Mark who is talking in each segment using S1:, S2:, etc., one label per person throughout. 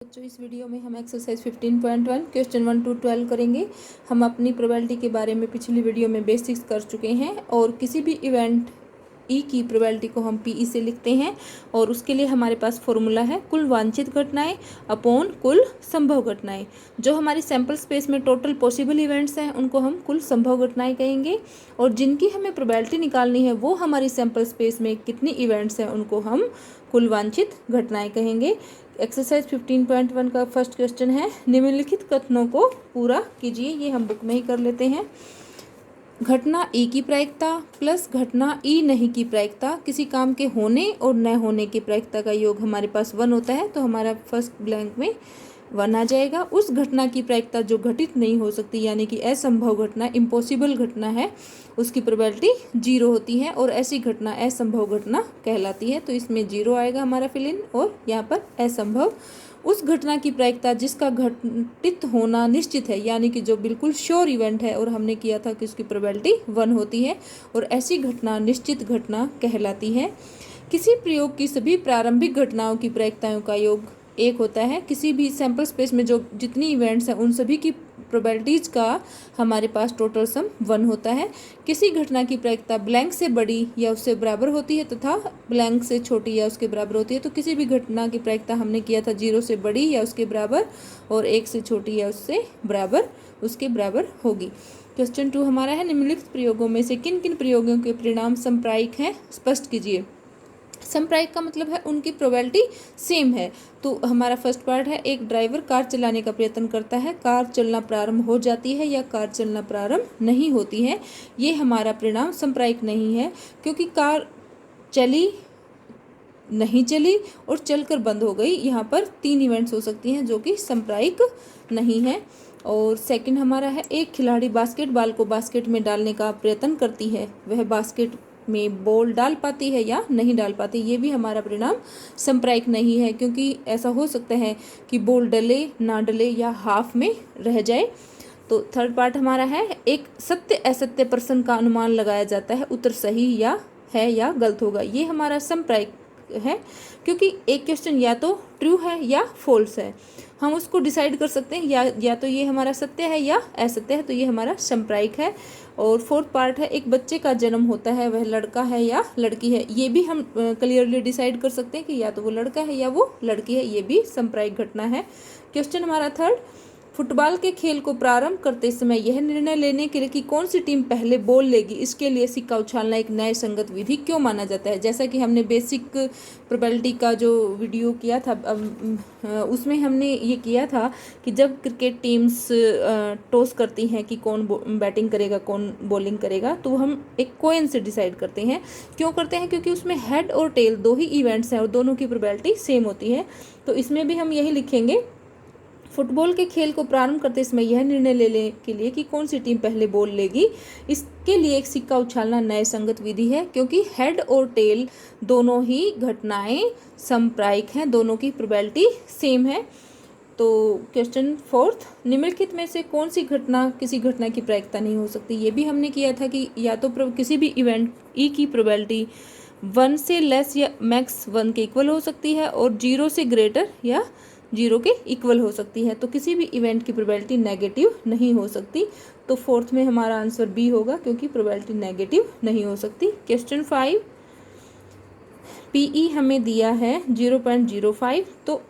S1: बच्चों, इस वीडियो में हम एक्सरसाइज 15.1 क्वेश्चन 1 to 12 करेंगे। हम अपनी प्रोबेबिलिटी के बारे में पिछली वीडियो में बेसिक्स कर चुके हैं और किसी भी इवेंट ई की प्रोबेबिलिटी को हम पीई से लिखते हैं और उसके लिए हमारे पास फॉर्मूला है कुल वांछित घटनाएं अपॉन कुल संभव घटनाएं। जो हमारी सैंपल स्पेस में टोटल पॉसिबल इवेंट्स हैं उनको हम कुल संभव घटनाएं कहेंगे और जिनकी हमें प्रोबेबिलिटी निकालनी है वो हमारी सैंपल स्पेस में कितनी इवेंट्स हैं उनको हम कुल वांछित घटनाएं कहेंगे। एक्सरसाइज 15.1 का फर्स्ट क्वेश्चन है, निम्नलिखित कथनों को पूरा कीजिए। ये हम बुक में ही कर लेते हैं। घटना ई की प्रायिकता प्लस घटना ई नहीं की प्रायिकता, किसी काम के होने और न होने की प्रायिकता का योग हमारे पास 1 होता है, तो हमारा फर्स्ट ब्लैंक में 1 आ जाएगा। उस घटना की प्रायिकता जो घटित नहीं हो सकती यानी कि असंभव घटना, इम्पॉसिबल घटना है, उसकी प्रोबेबिलिटी 0 होती है और ऐसी घटना असंभव घटना कहलाती है। तो इसमें 0 आएगा हमारा फिल इन और यहाँ पर असंभव। उस घटना की प्रायिकता जिसका घटित होना निश्चित है यानी कि जो बिल्कुल श्योर इवेंट है और हमने किया था कि उसकी प्रोबेबिलिटी 1 होती है और ऐसी घटना निश्चित घटना कहलाती है। किसी प्रयोग की सभी प्रारंभिक घटनाओं की प्रायिकताओं का योग 1 होता है। किसी भी सैंपल स्पेस में जो जितनी इवेंट्स हैं उन सभी की प्रोबेबिलिटीज का हमारे पास टोटल सम 1 होता है। किसी घटना की प्रायिकता ब्लैंक से बड़ी या उससे बराबर होती है तथा ब्लैंक से छोटी या उसके बराबर होती है। तो किसी भी घटना की प्रायिकता हमने किया था 0 से बड़ी या उसके बराबर और 1 से छोटी या उससे बराबर उसके बराबर होगी। क्वेश्चन 2 हमारा है, निम्नलिखित प्रयोगों में से किन किन प्रयोगों के परिणाम संप्रायिक हैं, स्पष्ट कीजिए। संप्रायिक का मतलब है उनकी प्रोबेबिलिटी सेम है। तो हमारा फर्स्ट पार्ट है, एक ड्राइवर कार चलाने का प्रयत्न करता है, कार चलना प्रारंभ हो जाती है या कार चलना प्रारंभ नहीं होती है। ये हमारा परिणाम संप्रायिक नहीं है क्योंकि कार चली, नहीं चली और चलकर बंद हो गई। यहाँ पर 3 इवेंट्स हो सकती हैं जो कि संप्रायिक नहीं है। और सेकंड हमारा है, एक खिलाड़ी बास्केटबॉल को बास्केट में डालने का प्रयत्न करती है, वह बास्केट में बॉल डाल पाती है या नहीं डाल पाती। ये भी हमारा परिणाम संप्रायिक नहीं है क्योंकि ऐसा हो सकता है कि बॉल डले ना डले या हाफ में रह जाए। तो थर्ड पार्ट हमारा है, एक सत्य असत्य प्रश्न का अनुमान लगाया जाता है, उत्तर सही या गलत होगा। ये हमारा संप्रायिक है क्योंकि एक क्वेश्चन या तो ट्रू है या फॉल्स है, हम उसको डिसाइड कर सकते हैं या तो ये हमारा सत्य है या असत्य है, तो ये हमारा संप्रायिक है। और फोर्थ पार्ट है, एक बच्चे का जन्म होता है, वह लड़का है या लड़की है, ये भी हम क्लियरली डिसाइड कर सकते हैं कि या तो वो लड़का है या वो लड़की है, ये भी संप्रायिक घटना है। क्वेश्चन हमारा थर्ड, फुटबॉल के खेल को प्रारंभ करते समय यह निर्णय लेने के लिए कि कौन सी टीम पहले बॉल लेगी, इसके लिए सिक्का उछालना एक न्याय संगत विधि क्यों माना जाता है। जैसा कि हमने बेसिक प्रोबेबिलिटी का जो वीडियो किया था उसमें हमने ये किया था कि जब क्रिकेट टीम्स टॉस करती हैं कि कौन बैटिंग करेगा कौन बॉलिंग करेगा, तो हम एक कॉइन से डिसाइड करते हैं। क्यों करते हैं? क्योंकि उसमें हेड और टेल 2 ही इवेंट्स हैं और दोनों की प्रोबेबिलिटी सेम होती है। तो इसमें भी हम यही लिखेंगे, फुटबॉल के खेल को प्रारंभ करते समय यह निर्णय लेने के लिए कि कौन सी टीम पहले बॉल लेगी, इसके लिए एक सिक्का उछालना न्याय संगत विधि है क्योंकि हेड और टेल दोनों ही घटनाएं संप्रायिक हैं, दोनों की प्रोबेबिलिटी सेम है। तो क्वेश्चन फोर्थ, निम्नलिखित में से कौन सी घटना किसी घटना की प्रायिकता नहीं हो सकती। ये भी हमने किया था कि या तो किसी भी इवेंट ई की प्रोबेबिलिटी 1 से लेस या मैक्स 1 के इक्वल हो सकती है और 0 से ग्रेटर या 0 के इक्वल हो सकती है। तो किसी भी इवेंट की प्रोबेबिलिटी नेगेटिव नहीं हो सकती। तो फोर्थ में हमारा आंसर बी होगा क्योंकि प्रोबेबिलिटी नेगेटिव नहीं हो सकती। क्वेश्चन 5, पीई हमें दिया है 0.05, तो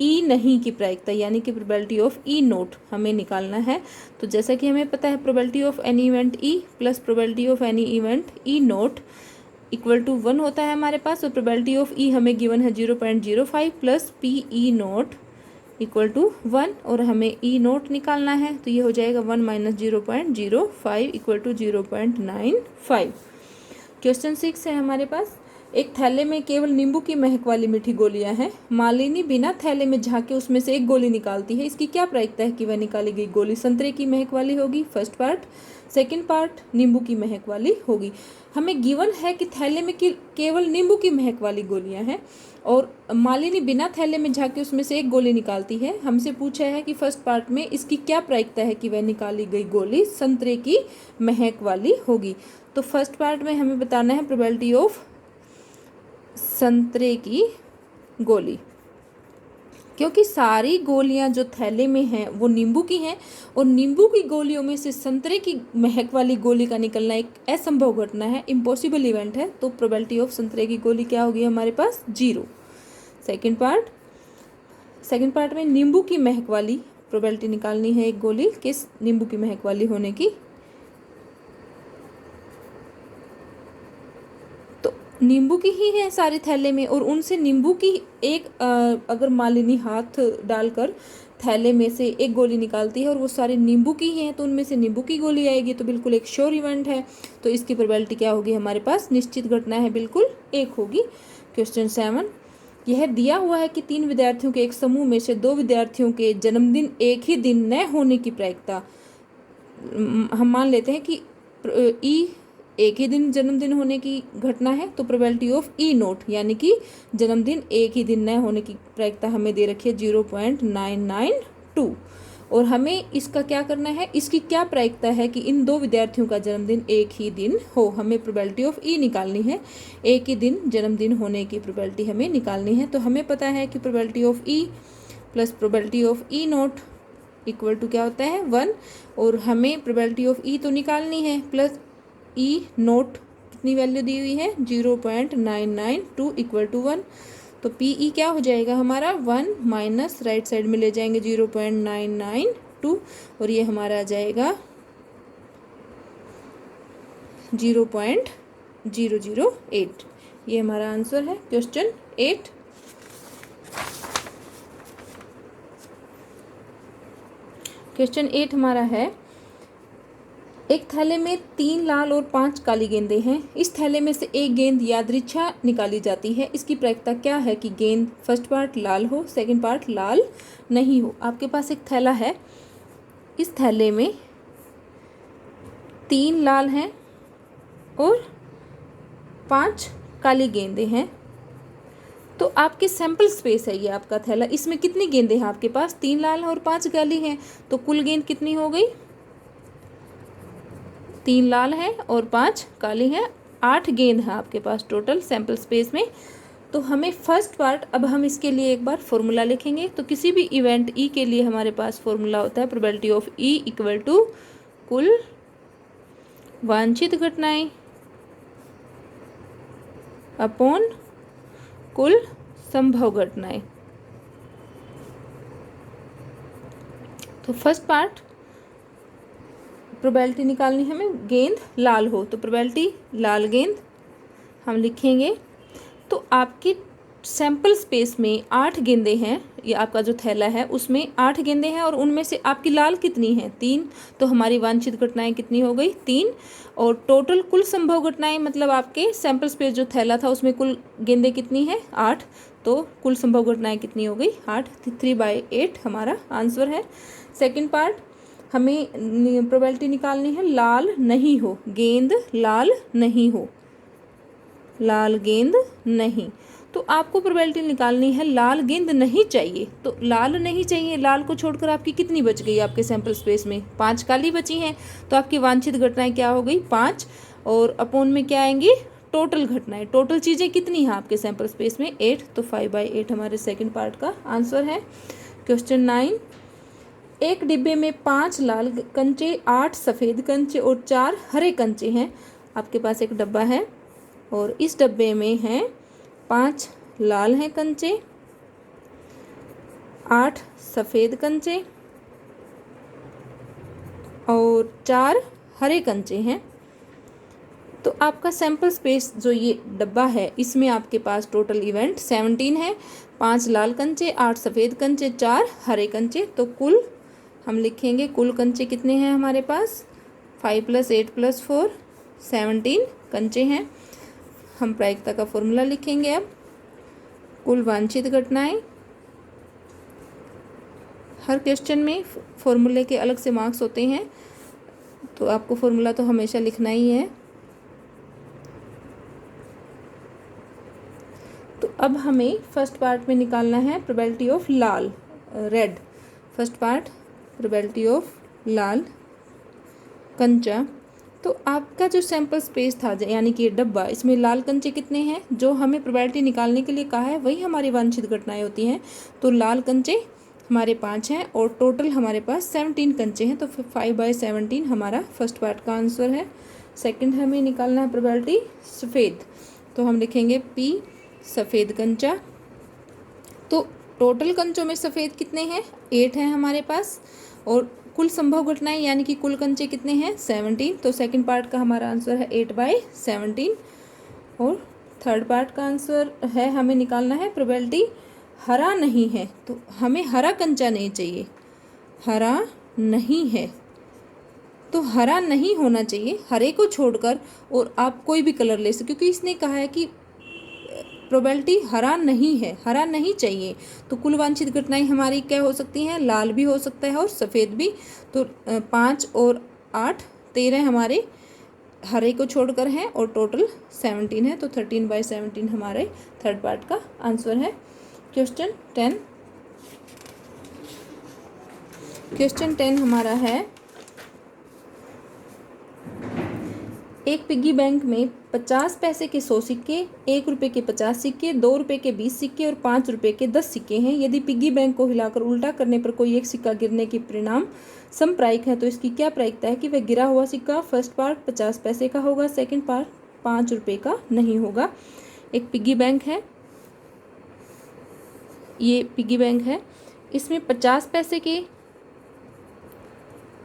S1: ई नहीं की प्रायिकता यानी कि प्रोबेबिलिटी ऑफ ई नोट हमें निकालना है। तो जैसा कि हमें पता है probability of any event E plus probability of any event E not equal to 1 होता है हमारे पास। और प्रोबेबिलिटी ऑफ ई हमें गिवन है 0.05 plus P E not equal to 1 और हमें ई नोट निकालना है, तो ये हो जाएगा 1 माइनस 0.05 इक्वल टू 0.95। क्वेश्चन 6 है हमारे पास, एक थैले में केवल नींबू की महक वाली मीठी गोलियां हैं, मालिनी बिना थैले में झांके उसमें से एक गोली निकालती है, इसकी क्या प्रायिकता है कि वह निकाली गई गोली संतरे की महक वाली होगी, फर्स्ट पार्ट। सेकंड पार्ट, नींबू की महक वाली होगी। हमें गिवन है कि थैले में केवल नींबू की महक वाली गोलियां हैं और मालिनी बिना थैले में झांके उसमें से एक गोली निकालती है। हमसे पूछा है कि फर्स्ट पार्ट में इसकी क्या प्रायिकता है कि वह निकाली गई गोली संतरे की महक वाली होगी। तो फर्स्ट पार्ट में हमें बताना है प्रोबेबिलिटी ऑफ संतरे की गोली। क्योंकि सारी गोलियां जो थैले में हैं वो नींबू की हैं और नींबू की गोलियों में से संतरे की महक वाली गोली का निकलना एक असंभव घटना है, इम्पॉसिबल इवेंट है। तो प्रोबेबिलिटी ऑफ संतरे की गोली क्या होगी हमारे पास? 0। सेकंड पार्ट में नींबू की महक वाली प्रोबेबिलिटी निकालनी है एक गोली किस नींबू की महक वाली होने की। तो नींबू की ही है सारे थैले में और उनसे नींबू की एक अगर मालिनी हाथ डालकर थैले में से एक गोली निकालती है और वो सारे नींबू की हैं तो उनमें से नींबू की गोली आएगी, तो बिल्कुल एक श्योर इवेंट है। तो इसकी प्रोबेबिलिटी क्या होगी हमारे पास? निश्चित घटना है, बिल्कुल 1 होगी। क्वेश्चन 7, यह दिया हुआ है कि 3 विद्यार्थियों के एक समूह में से 2 विद्यार्थियों के जन्मदिन एक ही दिन न होने की प्रायिकता, हम मान लेते हैं कि ई एक ही दिन जन्मदिन होने की घटना है, तो प्रोबेबिलिटी ऑफ ई नोट यानी कि जन्मदिन एक ही दिन न होने की प्रायिकता हमें दे रखी है 0.992 और हमें इसका क्या करना है, इसकी क्या प्रायिकता है कि इन 2 विद्यार्थियों का जन्मदिन एक ही दिन हो। हमें प्रोबेबिलिटी ऑफ ई निकालनी है, एक ही दिन जन्मदिन होने की प्रोबेबिलिटी हमें निकालनी है। तो हमें पता है कि probability of E plus probability of E not equal to क्या होता है? 1 और हमें प्रोबेबिलिटी ऑफ ई तो निकालनी है प्लस ई नोट कितनी वैल्यू दी हुई है? 0.992 इक्वल टू 1। तो पी ई क्या हो जाएगा हमारा? 1 माइनस राइट साइड में ले जाएंगे 0.992 और ये हमारा आ जाएगा 0.008। ये हमारा आंसर है क्वेश्चन 8। क्वेश्चन 8 हमारा है, एक थैले में 3 लाल और 5 काली गेंदें हैं। इस थैले में से एक गेंद यादृच्छा निकाली जाती है। इसकी प्रायिकता क्या है कि गेंद फर्स्ट पार्ट लाल हो, सेकंड पार्ट लाल नहीं हो। आपके पास एक थैला है, इस थैले में 3 लाल हैं और 5 काली गेंदें हैं। तो आपके सैंपल स्पेस है ये आपका थैला, इसमें कितनी गेंदें हैं आपके पास? 3 लाल और 5 काली हैं। तो कुल गेंद कितनी हो गई? 3 लाल हैं और 5 काली हैं, 8 गेंद है आपके पास टोटल सैंपल स्पेस में। तो हमें फर्स्ट पार्ट, अब हम इसके लिए एक बार फॉर्मूला लिखेंगे। तो किसी भी इवेंट ई के लिए हमारे पास फॉर्मूला होता है probability of E equal to कुल वांछित घटनाएं अपॉन कुल संभव घटनाएं। तो फर्स्ट पार्ट प्रोबेबिलिटी निकालनी है हमें, गेंद लाल हो, तो प्रोबेबिलिटी लाल गेंद हम लिखेंगे। तो आपके सैंपल स्पेस में 8 गेंदें हैं, ये आपका जो थैला है उसमें 8 गेंदें हैं और उनमें से आपकी लाल कितनी हैं? 3। तो हमारी वांछित घटनाएं कितनी हो गई? 3। और टोटल कुल संभव घटनाएं मतलब आपके सैंपल स्पेस जो थैला था उसमें कुल गेंदें कितनी हैं? 8। तो कुल संभव घटनाएं कितनी हो गई? 8। 3/8 हमारा आंसर है। सेकेंड पार्ट, हमें प्रोबेबिलिटी निकालनी है लाल नहीं हो, गेंद लाल नहीं हो, लाल गेंद नहीं। तो आपको प्रोबेबिलिटी निकालनी है लाल गेंद नहीं चाहिए। तो लाल नहीं चाहिए, लाल को छोड़कर आपकी कितनी बच गई? आपके सैंपल स्पेस में 5 काली बची हैं। तो आपकी वांछित घटनाएं क्या हो गई? 5 और अपॉन में क्या आएंगी? टोटल घटनाएं। टोटल चीज़ें कितनी हैं आपके सैंपल स्पेस में? 8। तो 5/8 हमारे सेकेंड पार्ट का आंसर है। क्वेश्चन 9, एक डिब्बे में 5 लाल कंचे, 8 सफ़ेद कंचे और 4 हरे कंचे हैं। आपके पास एक डब्बा है और इस डब्बे में हैं 5 लाल हैं कंचे, 8 सफ़ेद कंचे और 4 हरे कंचे हैं। तो आपका सैंपल स्पेस जो ये डब्बा है इसमें आपके पास टोटल इवेंट 17 है। 5 लाल कंचे, 8 सफ़ेद कंचे, 4 हरे कंचे। तो कुल हम लिखेंगे कुल कंचे कितने हैं हमारे पास? 5 + 8 + 4 17 कंचे हैं। हम प्रायिकता का फॉर्मूला लिखेंगे अब। कुल वांछित घटनाएं, हर क्वेश्चन में फॉर्मूले के अलग से मार्क्स होते हैं तो आपको फॉर्मूला तो हमेशा लिखना ही है। तो अब हमें फर्स्ट पार्ट में निकालना है प्रोबेबिलिटी ऑफ लाल red. First part probability of लाल कंचा तो आपका जो सैंपल स्पेस था यानी कि डब्बा, इसमें लाल कंचे कितने हैं? जो हमें प्रोबेबिलिटी निकालने के लिए कहा है वही हमारी वांछित घटनाएं होती हैं। तो लाल कंचे हमारे 5 हैं और टोटल हमारे पास 17 कंचे हैं। तो 5/17 हमारा फर्स्ट पार्ट का आंसर है। सेकंड हमें निकालना है प्रोबेबिलिटी सफ़ेद, तो हम लिखेंगे P सफ़ेद कंचा। तो टोटल कंचों में सफ़ेद कितने हैं? 8 हैं हमारे पास। और कुल संभव घटनाएं यानी कि कुल कंचे कितने हैं? 17। तो सेकंड पार्ट का हमारा आंसर है 8/17। और थर्ड पार्ट का आंसर है, हमें निकालना है प्रोबेबिलिटी हरा नहीं है। तो हमें हरा कंचा नहीं चाहिए, हरा नहीं है, तो हरा नहीं होना चाहिए, हरे को छोड़कर। और आप कोई भी कलर ले सकते, क्योंकि इसने कहा है कि प्रोबेबिलिटी हरा नहीं है, हरा नहीं चाहिए। तो कुल वांछित घटनाएं हमारी क्या हो सकती हैं? लाल भी हो सकता है और सफ़ेद भी। तो 5 और 8 13 हमारे हरे को छोड़कर हैं और टोटल 17 है। तो 13/17 हमारे थर्ड पार्ट का आंसर है। क्वेश्चन 10 हमारा है, एक पिग्गी बैंक में 50 पैसे के 100 सिक्के, 1 रुपये के 50 सिक्के, 2 रुपये के 20 सिक्के और 5 रुपये के 10 सिक्के हैं। यदि पिग्गी बैंक को हिलाकर उल्टा करने पर कोई एक सिक्का गिरने के परिणाम समप्रायिक है, तो इसकी क्या प्रायिकता है कि वह गिरा हुआ सिक्का फर्स्ट पार्ट 50 पैसे का होगा, सेकंड पार्ट 5 रुपये का नहीं होगा। एक पिग्गी बैंक है, ये पिग्गी बैंक है, इसमें 50 पैसे के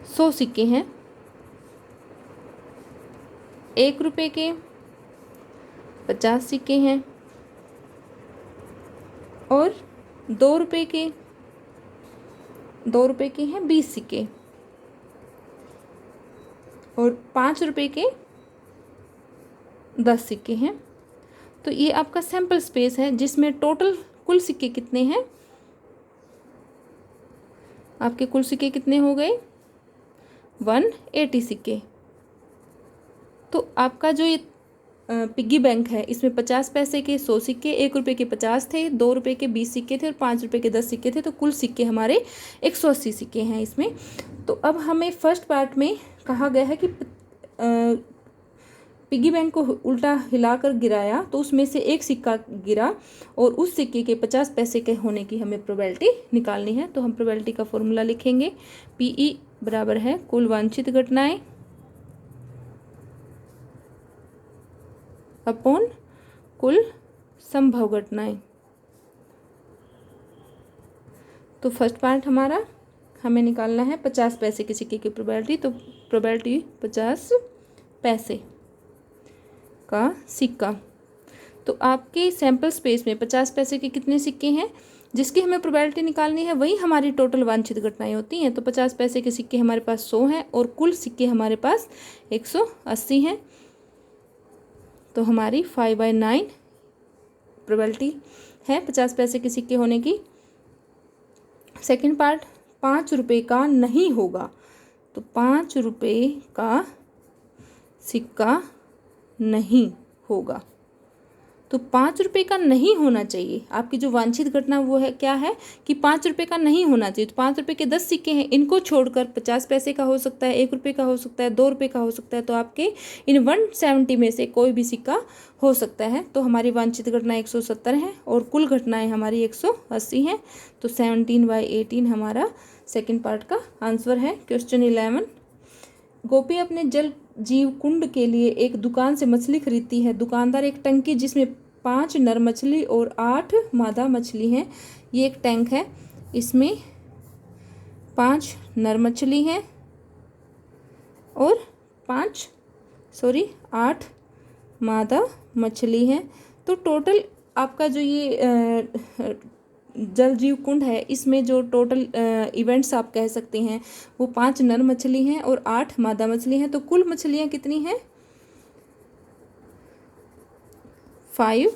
S1: 100 सिक्के हैं, 1 रुपये के 50 सिक्के हैं और 2 रुपये के हैं 20 सिक्के और 5 रुपये के 10 सिक्के हैं। तो ये आपका सैंपल स्पेस है, जिसमें टोटल कुल सिक्के कितने हैं? आपके कुल सिक्के कितने हो गए? 180 सिक्के। तो आपका जो ये पिग्गी बैंक है, इसमें 50 पैसे के 100 सिक्के, 1 रुपये के 50 थे, 2 रुपये के 20 सिक्के थे और 5 रुपये के 10 सिक्के थे। तो कुल सिक्के हमारे 180 सिक्के हैं इसमें। तो अब हमें फर्स्ट पार्ट में कहा गया है कि पिग्गी बैंक को उल्टा हिलाकर गिराया, तो उसमें से एक सिक्का गिरा और उस सिक्के के 50 पैसे के होने की हमें प्रोबेबिलिटी निकालनी है। तो हम प्रोबेबिलिटी का फॉर्मूला लिखेंगे, PE बराबर है कुल वांछित घटनाएं अपॉन कुल संभव घटनाएं। तो फर्स्ट पार्ट हमारा हमें निकालना है 50 पैसे के सिक्के की प्रोबेबिलिटी। तो प्रोबेबिलिटी 50 पैसे का सिक्का। तो आपके सैंपल स्पेस में 50 पैसे के कितने सिक्के हैं जिसकी हमें प्रोबेबिलिटी निकालनी है, वही हमारी टोटल वांछित घटनाएं होती हैं। तो 50 पैसे के सिक्के हमारे पास 100 हैं और कुल सिक्के हमारे पास 180 हैं। तो हमारी 5/9 प्रोबेबिलिटी है 50 पैसे के सिक्के होने की। सेकंड पार्ट 5 रुपये का नहीं होगा। तो 5 रुपये का सिक्का नहीं होगा। तो 5 रुपये का नहीं होना चाहिए। आपकी जो वांछित घटना वो है क्या है कि 5 रुपये का नहीं होना चाहिए। तो 5 रुपये के 10 सिक्के हैं, इनको छोड़कर 50 पैसे का हो सकता है, 1 रुपये का हो सकता है, 2 रुपये का हो सकता है। तो आपके इन 170 में से कोई भी सिक्का हो सकता है। तो हमारी वांछित घटना 170 है और कुल घटनाएं हमारी 180 हैं। तो 17/18 हमारा सेकेंड पार्ट का आंसर है। क्वेश्चन 11, गोपी अपने जल जीव कुंड के लिए एक दुकान से मछली खरीदती है। दुकानदार एक टंकी जिसमें 5 नर मछली और 8 मादा मछली हैं। ये एक टैंक है, इसमें 5 नर मछली हैं और 8 मादा मछली हैं। तो टोटल आपका जो ये जल जीव कुंड है, इसमें जो टोटल इवेंट्स आप कह सकते हैं वो 5 नर मछली हैं और 8 मादा मछली हैं। तो कुल मछलियाँ कितनी हैं? 5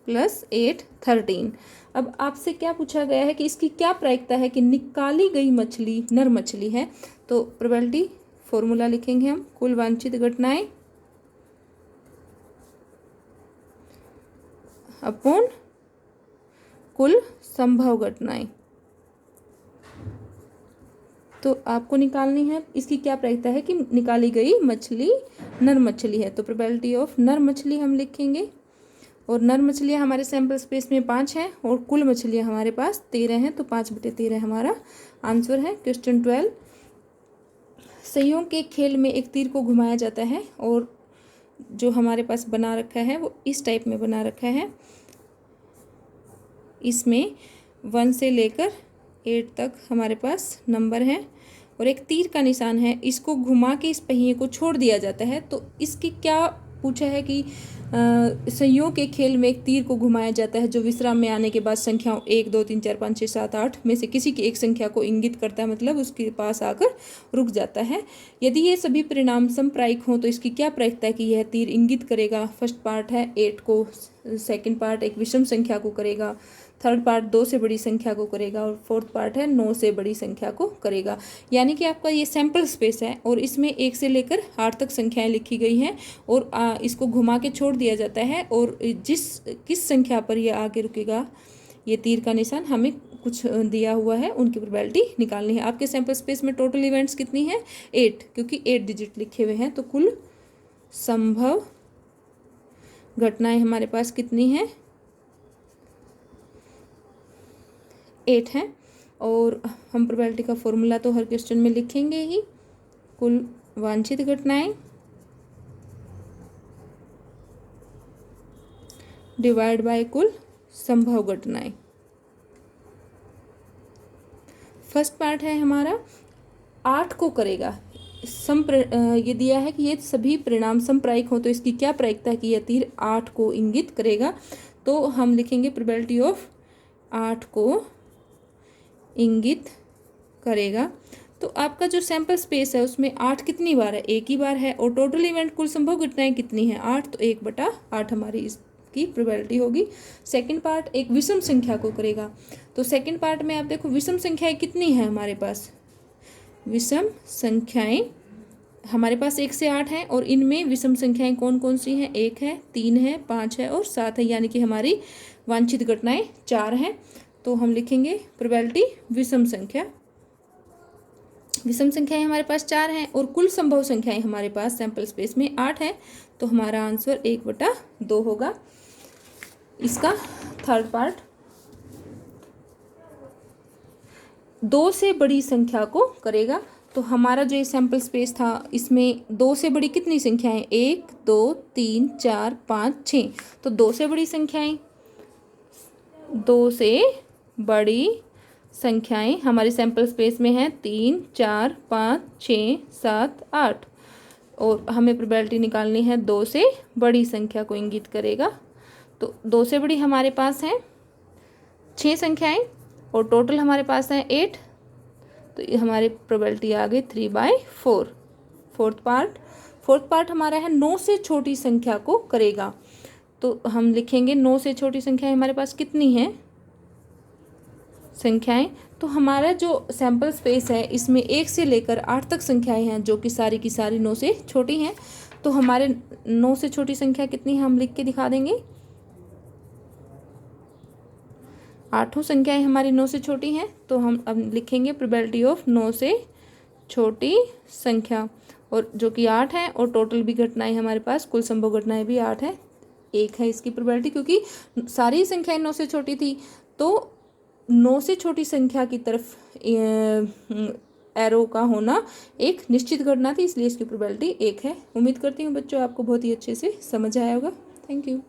S1: + 8 13। अब आपसे क्या पूछा गया है कि इसकी क्या प्रायिकता है कि निकाली गई मछली नर मछली है। तो प्रोबेबिलिटी फॉर्मूला लिखेंगे हम, कुल वांछित घटनाएं अपॉन कुल संभव घटनाएं। तो आपको निकालनी है इसकी क्या प्रायिकता है कि निकाली गई मछली नर मछली है, तो प्रोबेबिलिटी ऑफ नर मछली हम लिखेंगे। और नर मछलियाँ हमारे सैंपल स्पेस में 5 हैं और कुल मछलियाँ हमारे पास 13 हैं, तो 5/13 हमारा आंसर है। क्वेश्चन 12, सइयों के खेल में एक तीर को घुमाया जाता है और जो हमारे पास बना रखा है वो इस टाइप में बना रखा है। इसमें 1 से लेकर 8 तक हमारे पास नंबर हैं और एक तीर का निशान है। इसको घुमा के इस पहिए को छोड़ दिया जाता है। तो इसकी क्या पूछा है कि सइयों के खेल में एक तीर को घुमाया जाता है जो विश्राम में आने के बाद संख्याओं 1 2 3 4 5 6 7 8 में से किसी की एक संख्या को इंगित करता है, मतलब उसके पास आकर रुक जाता है। यदि ये सभी परिणाम समप्रायिक हों तो इसकी क्या प्रायिकता है कि यह तीर इंगित करेगा। फर्स्ट पार्ट है 8 को, सेकंड पार्ट एक विषम संख्या को करेगा, थर्ड पार्ट 2 से बड़ी संख्या को करेगा और फोर्थ पार्ट है 9 से बड़ी संख्या को करेगा। यानी कि आपका ये सैंपल स्पेस है और इसमें 1 से लेकर 8 तक संख्याएं लिखी गई हैं और इसको घुमा के छोड़ दिया जाता है और किस संख्या पर ये आगे रुकेगा, ये तीर का निशान हमें कुछ दिया हुआ है, उनकी प्रोबेबिलिटी निकालनी है। आपके सैंपल स्पेस में टोटल इवेंट्स कितनी हैं 8, क्योंकि 8 डिजिट लिखे हुए हैं। तो कुल संभव घटनाएं हमारे पास कितनी हैं 8 हैं। और हम प्रोबेबिलिटी का फॉर्मूला तो हर क्वेश्चन में लिखेंगे ही। कुल वांछित घटनाएं डिवाइड बाय कुल संभव घटनाएं। फर्स्ट पार्ट है हमारा 8 को करेगा। ये दिया है कि ये सभी परिणाम समप्रायिक हो तो इसकी क्या प्रायिकता है कि यह तीर 8 को इंगित करेगा। तो हम लिखेंगे प्रोबेबिलिटी ऑफ 8 को इंगित करेगा। तो आपका जो सैंपल स्पेस है उसमें 8 कितनी बार है, एक ही बार है और टोटल इवेंट कुल संभव घटनाएं कितनी हैं 8, तो 1/8 हमारी इसकी प्रोबेबिलिटी होगी। सेकंड पार्ट एक विषम संख्या को करेगा। तो सेकंड पार्ट में आप देखो विषम संख्याएं कितनी हैं हमारे पास, विषम संख्याएं हमारे पास 1 से 8 हैं और इनमें विषम संख्याएं कौन कौन सी हैं, 1 है, 3 है, 5 है और 7 है, यानी कि हमारी वांछित घटनाएं 4 हैं। तो हम लिखेंगे प्रोबेबिलिटी विषम संख्याएं हमारे पास 4 हैं और कुल संभव संख्याएं हमारे पास सैंपल स्पेस में 8 है। तो हमारा आंसर 1/2 होगा। इसका थर्ड पार्ट 2 से बड़ी संख्या को करेगा। तो हमारा जो ये सैंपल स्पेस था इसमें 2 से बड़ी कितनी संख्याएं, 1 2 3 4 5 6। तो 2 से बड़ी संख्याएं, 2 से बड़ी संख्याएं हमारे सैंपल स्पेस में हैं 3 4 5 6 7 8 और हमें प्रोबेबिलिटी निकालनी है 2 से बड़ी संख्या को इंगित करेगा। तो 2 से बड़ी हमारे पास हैं 6 संख्याएं और टोटल हमारे पास हैं 8, तो ये हमारी प्रोबेबिलिटी आ गई 3/4। फोर्थ पार्ट हमारा है 9 से छोटी संख्या को करेगा। तो हम लिखेंगे 9 से छोटी संख्याएं हमारे पास कितनी हैं संख्याएं। तो हमारा जो सैंपल स्पेस है इसमें 1 से लेकर 8 तक संख्याएं हैं जो कि सारी की सारी 9 से छोटी हैं। तो हमारे 9 से छोटी संख्या कितनी है हम लिख के दिखा देंगे। 8 संख्याएं हमारी 9 से छोटी हैं। तो हम अब लिखेंगे प्रोबेबिलिटी ऑफ 9 से छोटी संख्या, और जो कि 8 है और टोटल भी घटनाएं हमारे पास कुल संभव घटनाएं भी 8 है। 1 है इसकी प्रोबेबिलिटी, क्योंकि सारी संख्याएं 9 से छोटी थी तो 9 से छोटी संख्या की तरफ एरो का होना एक निश्चित घटना थी, इसलिए इसकी प्रोबेबिलिटी 1 है। उम्मीद करती हूँ बच्चों आपको बहुत ही अच्छे से समझ आया होगा। Thank you.